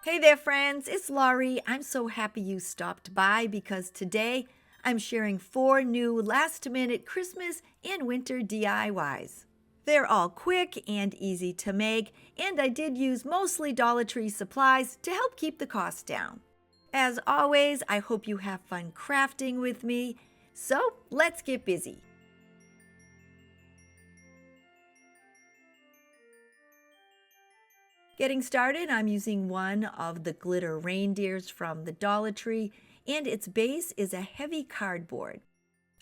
Hey there, friends. It's Laurie. I'm so happy you stopped by because today I'm sharing 4 new last-minute Christmas and winter DIYs. They're all quick and easy to make, and I did use mostly Dollar Tree supplies to help keep the cost down. As always, I hope you have fun crafting with me. So let's get busy. Getting started, I'm using one of the glitter reindeers from the Dollar Tree, and its base is a heavy cardboard.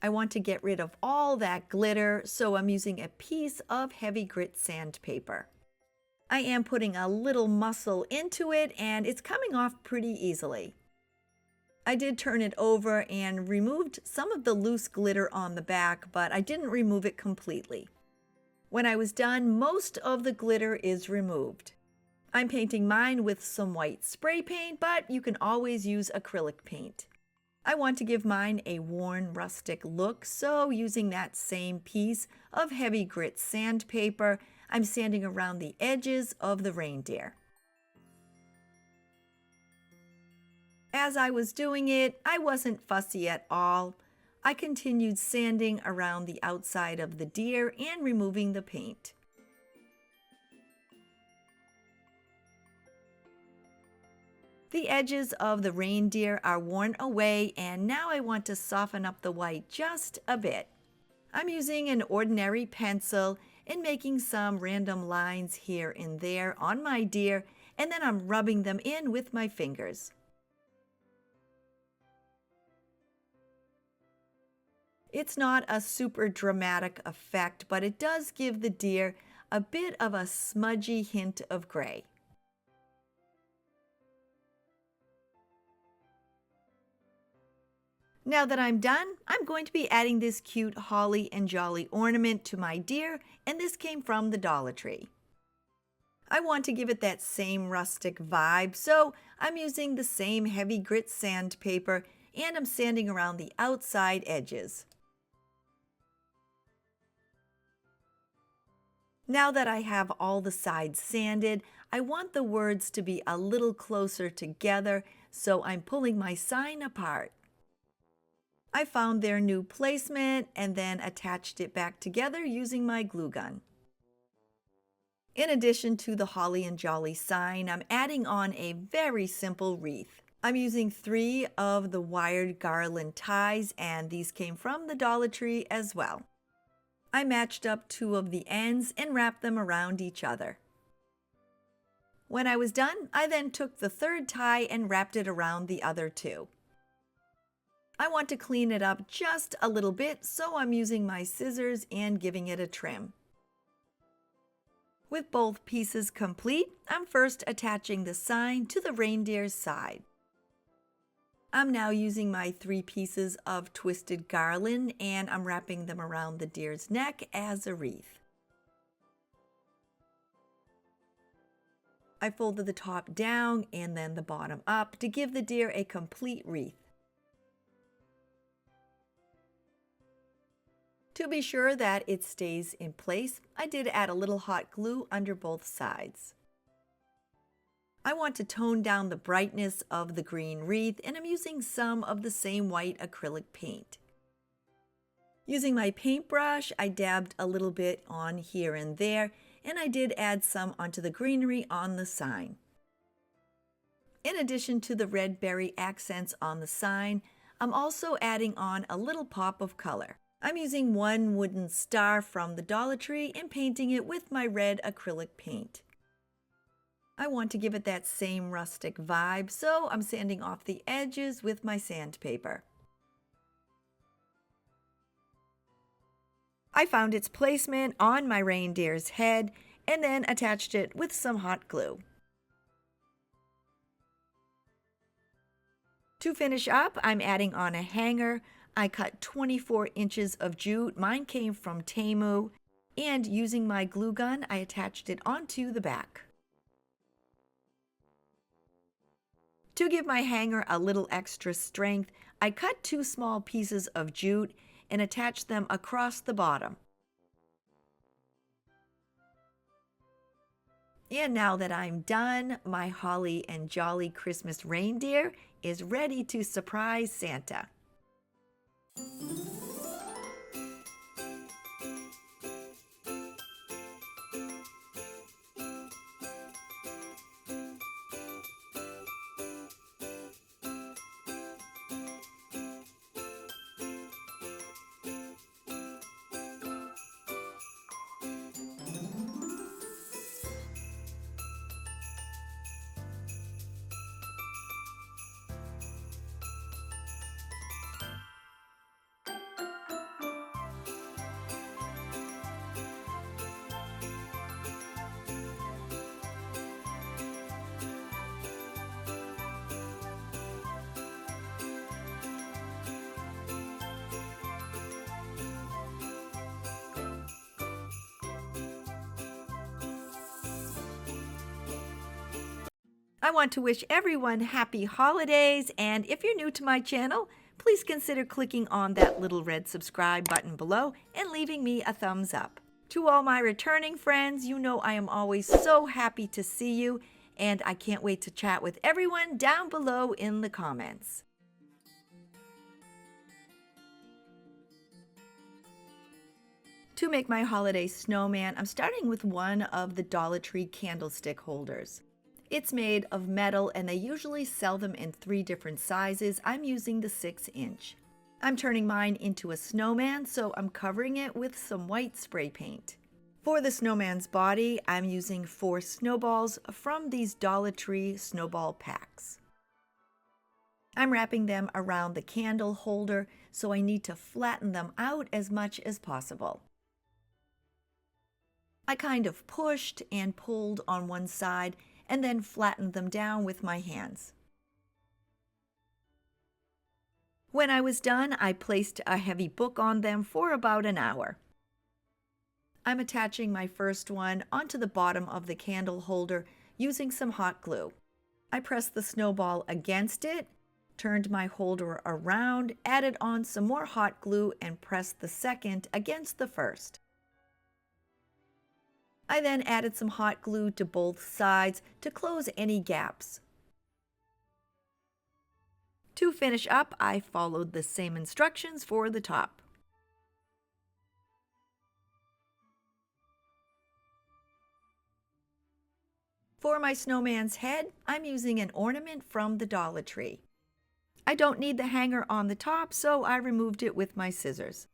I want to get rid of all that glitter, so I'm using a piece of heavy grit sandpaper. I am putting a little muscle into it, and it's coming off pretty easily. I did turn it over and removed some of the loose glitter on the back, but I didn't remove it completely. When I was done, most of the glitter is removed. I'm painting mine with some white spray paint, but you can always use acrylic paint. I want to give mine a worn rustic look, so using that same piece of heavy grit sandpaper, I'm sanding around the edges of the reindeer. As I was doing it, I wasn't fussy at all. I continued sanding around the outside of the deer and removing the paint. The edges of the reindeer are worn away, and now I want to soften up the white just a bit. I'm using an ordinary pencil and making some random lines here and there on my deer, and then I'm rubbing them in with my fingers. It's not a super dramatic effect, but it does give the deer a bit of a smudgy hint of gray. Now that I'm done, I'm going to be adding this cute holly and jolly ornament to my deer, and this came from the Dollar Tree. I want to give it that same rustic vibe, so I'm using the same heavy grit sandpaper, and I'm sanding around the outside edges. Now that I have all the sides sanded, I want the words to be a little closer together, so I'm pulling my sign apart. I found their new placement and then attached it back together using my glue gun. In addition to the holly and jolly sign, I'm adding on a very simple wreath. I'm using 3 of the wired garland ties, and these came from the Dollar Tree as well. I matched up 2 of the ends and wrapped them around each other. When I was done, I then took the 3rd tie and wrapped it around the other 2. I want to clean it up just a little bit, so I'm using my scissors and giving it a trim. With both pieces complete, I'm first attaching the sign to the reindeer's side. I'm now using my 3 pieces of twisted garland, and I'm wrapping them around the deer's neck as a wreath. I folded the top down and then the bottom up to give the deer a complete wreath. To be sure that it stays in place, I did add a little hot glue under both sides. I want to tone down the brightness of the green wreath, and I'm using some of the same white acrylic paint. Using my paintbrush, I dabbed a little bit on here and there, and I did add some onto the greenery on the sign. In addition to the red berry accents on the sign, I'm also adding on a little pop of color. I'm using 1 wooden star from the Dollar Tree and painting it with my red acrylic paint. I want to give it that same rustic vibe, so I'm sanding off the edges with my sandpaper. I found its placement on my reindeer's head and then attached it with some hot glue. To finish up, I'm adding on a hanger. I cut 24 inches of jute, mine came from Temu, and using my glue gun, I attached it onto the back. To give my hanger a little extra strength, I cut 2 small pieces of jute and attached them across the bottom. And now that I'm done, my holly and Jolly Christmas Reindeer is ready to surprise Santa. I want to wish everyone happy holidays, and if you're new to my channel, please consider clicking on that little red subscribe button below and leaving me a thumbs up. To all my returning friends, you know I am always so happy to see you, and I can't wait to chat with everyone down below in the comments. To make my holiday snowman, I'm starting with one of the Dollar Tree candlestick holders. It's made of metal and they usually sell them in 3 different sizes. I'm using the 6-inch. I'm turning mine into a snowman, so I'm covering it with some white spray paint. For the snowman's body, I'm using 4 snowballs from these Dollar Tree snowball packs. I'm wrapping them around the candle holder, so I need to flatten them out as much as possible. I kind of pushed and pulled on one side and then flattened them down with my hands. When I was done, I placed a heavy book on them for about an hour. I'm attaching my first one onto the bottom of the candle holder using some hot glue. I pressed the snowball against it, turned my holder around, added on some more hot glue, and pressed the second against the first. I then added some hot glue to both sides to close any gaps. To finish up, I followed the same instructions for the top. For my snowman's head, I'm using an ornament from the Dollar Tree. I don't need the hanger on the top, so I removed it with my scissors.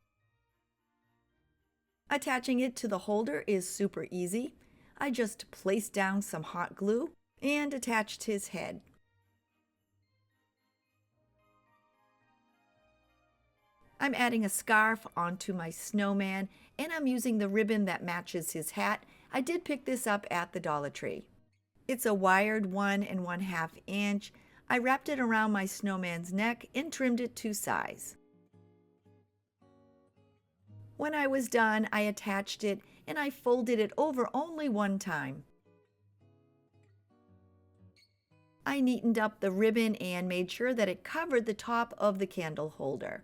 Attaching it to the holder is super easy. I just placed down some hot glue and attached his head. I'm adding a scarf onto my snowman, and I'm using the ribbon that matches his hat. I did pick this up at the Dollar Tree. It's a wired 1 1/2 inch. I wrapped it around my snowman's neck and trimmed it to size. When I was done, I attached it and I folded it over only one time. I neatened up the ribbon and made sure that it covered the top of the candle holder.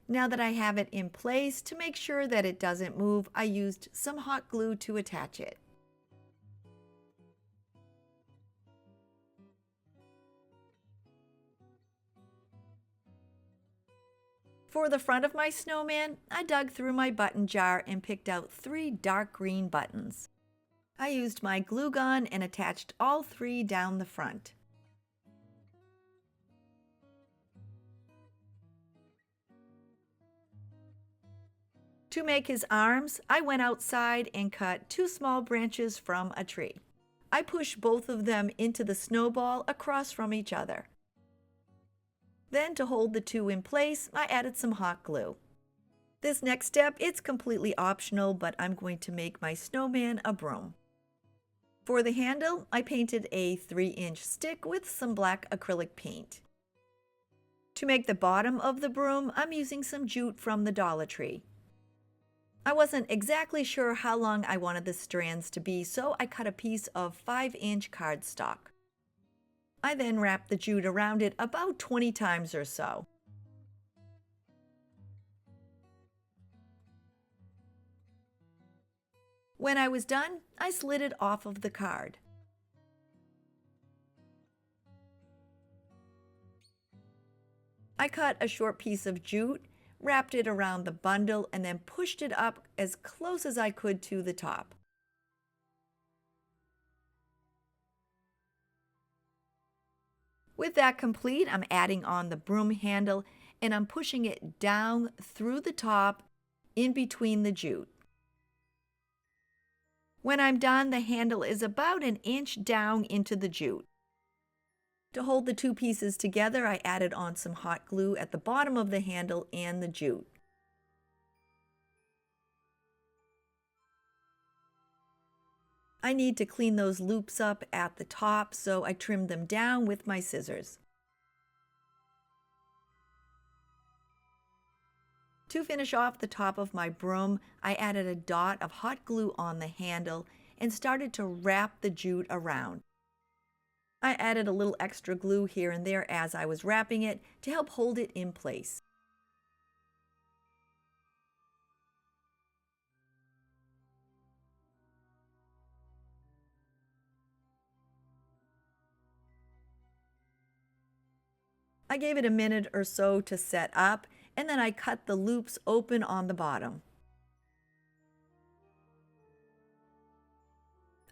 Now that I have it in place, to make sure that it doesn't move, I used some hot glue to attach it. For the front of my snowman, I dug through my button jar and picked out 3 dark green buttons. I used my glue gun and attached all 3 down the front. To make his arms, I went outside and cut 2 small branches from a tree. I pushed both of them into the snowball across from each other. Then, to hold the 2 in place, I added some hot glue. This next step, it's completely optional, but I'm going to make my snowman a broom. For the handle, I painted a 3-inch stick with some black acrylic paint. To make the bottom of the broom, I'm using some jute from the Dollar Tree. I wasn't exactly sure how long I wanted the strands to be, so I cut a piece of 5-inch cardstock. I then wrapped the jute around it about 20 times or so. When I was done, I slid it off of the card. I cut a short piece of jute, wrapped it around the bundle, and then pushed it up as close as I could to the top. With that complete, I'm adding on the broom handle and I'm pushing it down through the top in between the jute. When I'm done, the handle is about an inch down into the jute. To hold the two pieces together, I added on some hot glue at the bottom of the handle and the jute. I need to clean those loops up at the top, so I trimmed them down with my scissors. To finish off the top of my broom, I added a dot of hot glue on the handle and started to wrap the jute around. I added a little extra glue here and there as I was wrapping it to help hold it in place. I gave it a minute or so to set up, and then I cut the loops open on the bottom.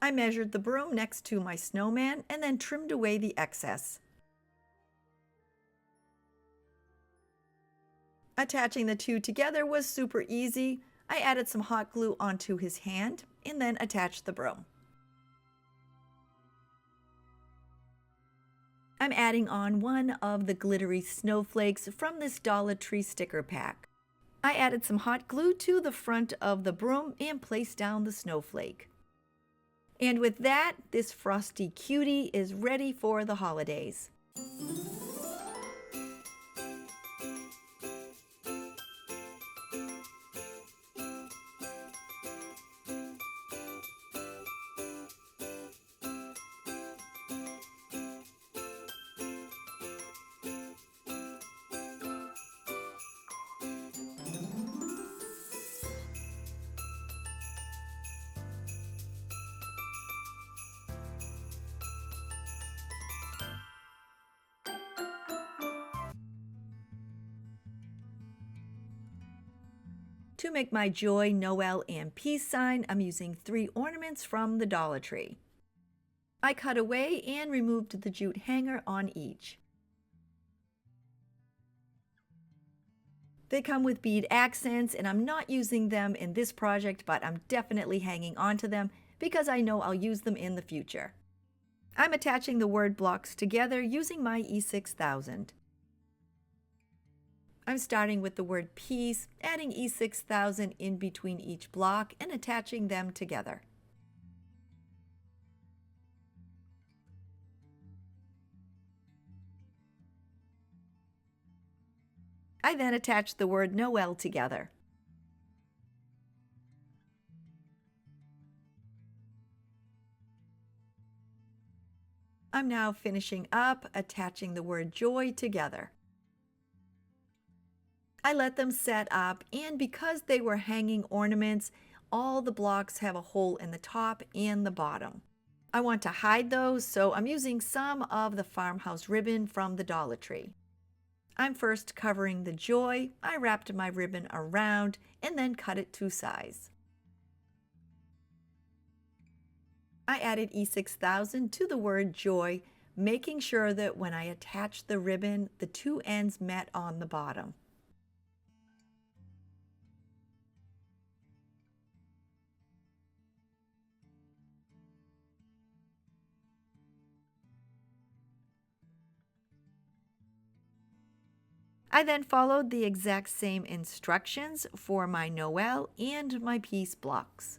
I measured the broom next to my snowman and then trimmed away the excess. Attaching the two together was super easy. I added some hot glue onto his hand and then attached the broom. I'm adding on one of the glittery snowflakes from this Dollar Tree sticker pack. I added some hot glue to the front of the broom and placed down the snowflake. And with that, this frosty cutie is ready for the holidays. To make my Joy, Noel, and Peace sign, I'm using 3 ornaments from the Dollar Tree. I cut away and removed the jute hanger on each. They come with bead accents, and I'm not using them in this project, but I'm definitely hanging on to them because I know I'll use them in the future. I'm attaching the word blocks together using my E6000. I'm starting with the word peace, adding E6000 in between each block and attaching them together. I then attach the word Noel together. I'm now finishing up, attaching the word joy together. I let them set up, and because they were hanging ornaments, all the blocks have a hole in the top and the bottom. I want to hide those, so I'm using some of the farmhouse ribbon from the Dollar Tree. I'm first covering the joy. I wrapped my ribbon around and then cut it to size. I added E6000 to the word joy, making sure that when I attached the ribbon, the two ends met on the bottom. I then followed the exact same instructions for my Noel and my peace blocks.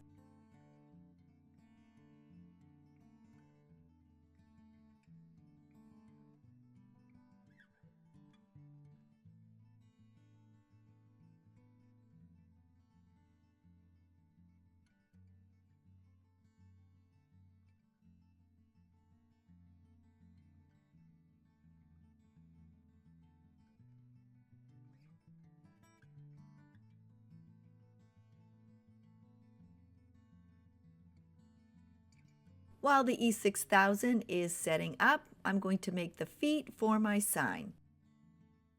While the E6000 is setting up, I'm going to make the feet for my sign.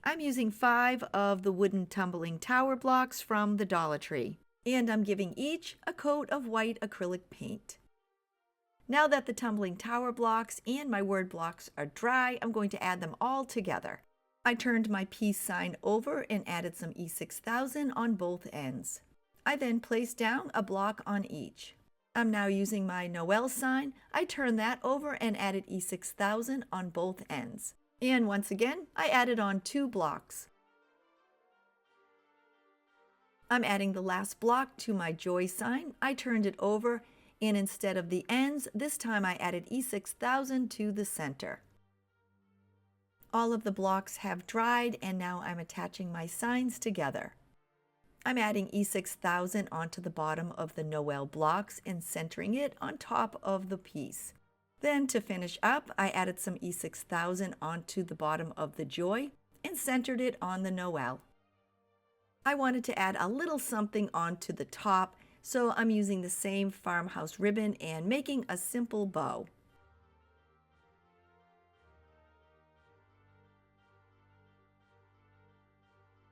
I'm using 5 of the wooden tumbling tower blocks from the Dollar Tree, and I'm giving each a coat of white acrylic paint. Now that the tumbling tower blocks and my word blocks are dry, I'm going to add them all together. I turned my peace sign over and added some E6000 on both ends. I then placed down a block on each. I'm now using my Noel sign. I turned that over and added E6000 on both ends. And once again, I added on 2 blocks. I'm adding the last block to my joy sign. I turned it over, and instead of the ends, this time I added E6000 to the center. All of the blocks have dried, and now I'm attaching my signs together. I'm adding E6000 onto the bottom of the Noel blocks and centering it on top of the piece. Then to finish up, I added some E6000 onto the bottom of the joy and centered it on the Noel. I wanted to add a little something onto the top, so I'm using the same farmhouse ribbon and making a simple bow.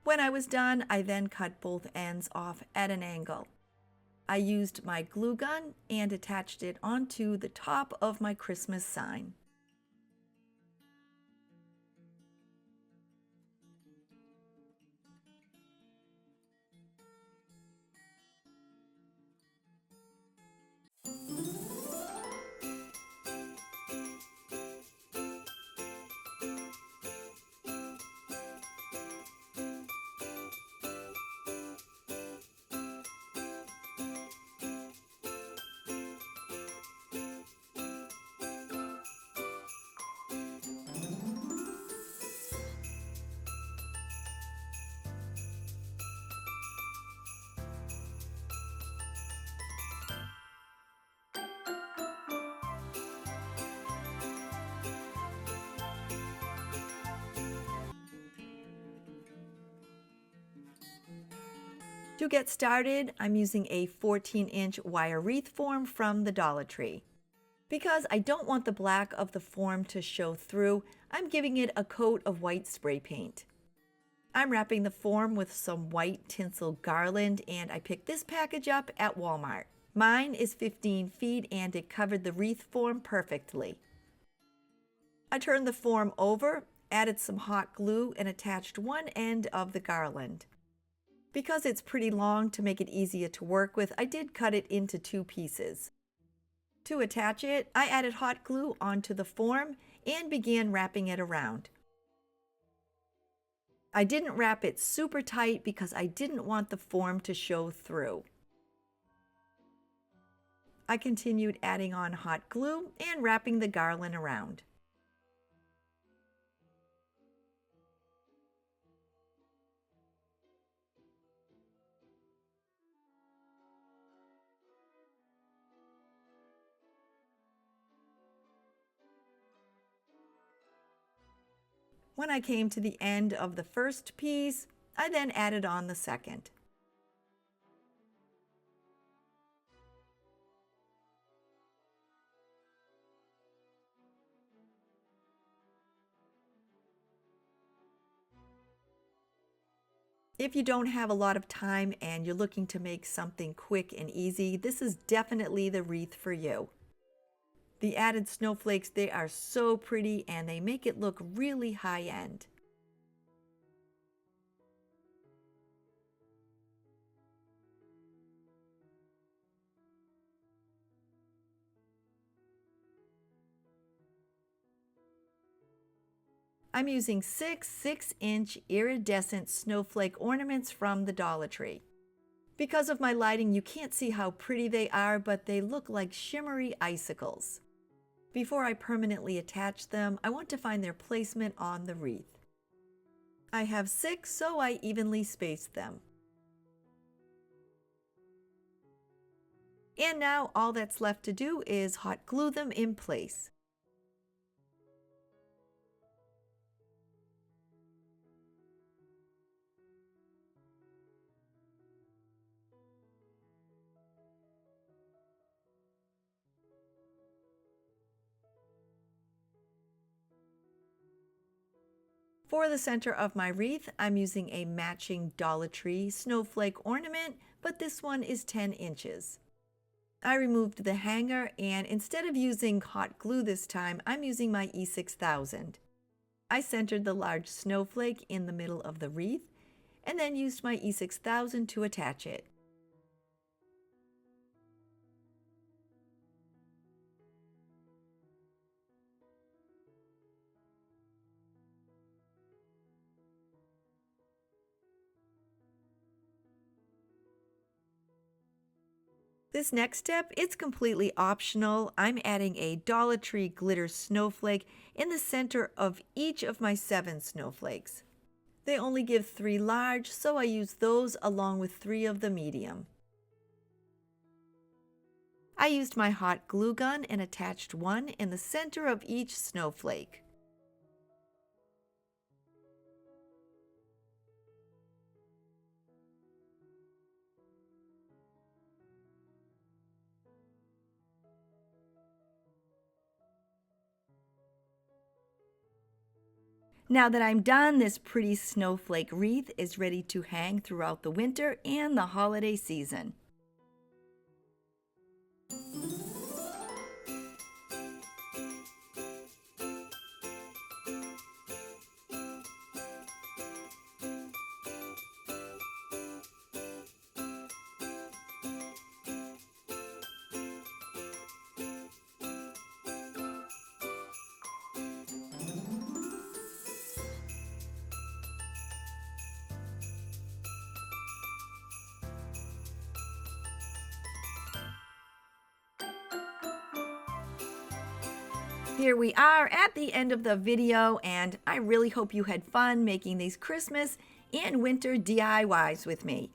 When I was done, I then cut both ends off at an angle. I used my glue gun and attached it onto the top of my Christmas sign. To get started, I'm using a 14-inch wire wreath form from the Dollar Tree. Because I don't want the black of the form to show through, I'm giving it a coat of white spray paint. I'm wrapping the form with some white tinsel garland, and I picked this package up at Walmart. Mine is 15 feet and it covered the wreath form perfectly. I turned the form over, added some hot glue, and attached one end of the garland. Because it's pretty long, to make it easier to work with, I did cut it into 2 pieces. To attach it, I added hot glue onto the form and began wrapping it around. I didn't wrap it super tight because I didn't want the form to show through. I continued adding on hot glue and wrapping the garland around. When I came to the end of the first piece, I then added on the second. If you don't have a lot of time and you're looking to make something quick and easy, this is definitely the wreath for you. The added snowflakes, they are so pretty and they make it look really high-end. I'm using 6 6-inch iridescent snowflake ornaments from the Dollar Tree. Because of my lighting, you can't see how pretty they are, but they look like shimmery icicles. Before I permanently attach them, I want to find their placement on the wreath. I have 6, so I evenly spaced them. And now all that's left to do is hot glue them in place. For the center of my wreath, I'm using a matching Dollar Tree snowflake ornament, but this one is 10 inches. I removed the hanger, and instead of using hot glue this time, I'm using my E6000. I centered the large snowflake in the middle of the wreath, and then used my E6000 to attach it. This next step, it's completely optional. I'm adding a Dollar Tree glitter snowflake in the center of each of my 7 snowflakes. They only give 3 large, so I use those along with 3 of the medium. I used my hot glue gun and attached one in the center of each snowflake. Now that I'm done, this pretty snowflake wreath is ready to hang throughout the winter and the holiday season. Here we are at the end of the video, and I really hope you had fun making these Christmas and winter DIYs with me.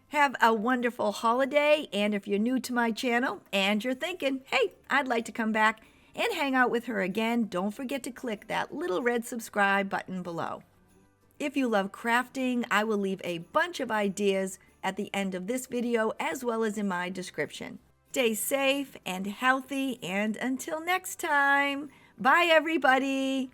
Have a wonderful holiday, and if you're new to my channel and you're thinking, hey, I'd like to come back and hang out with her again, don't forget to click that little red subscribe button below. If you love crafting, I will leave a bunch of ideas at the end of this video as well as in my description. Stay safe and healthy, and until next time, bye everybody!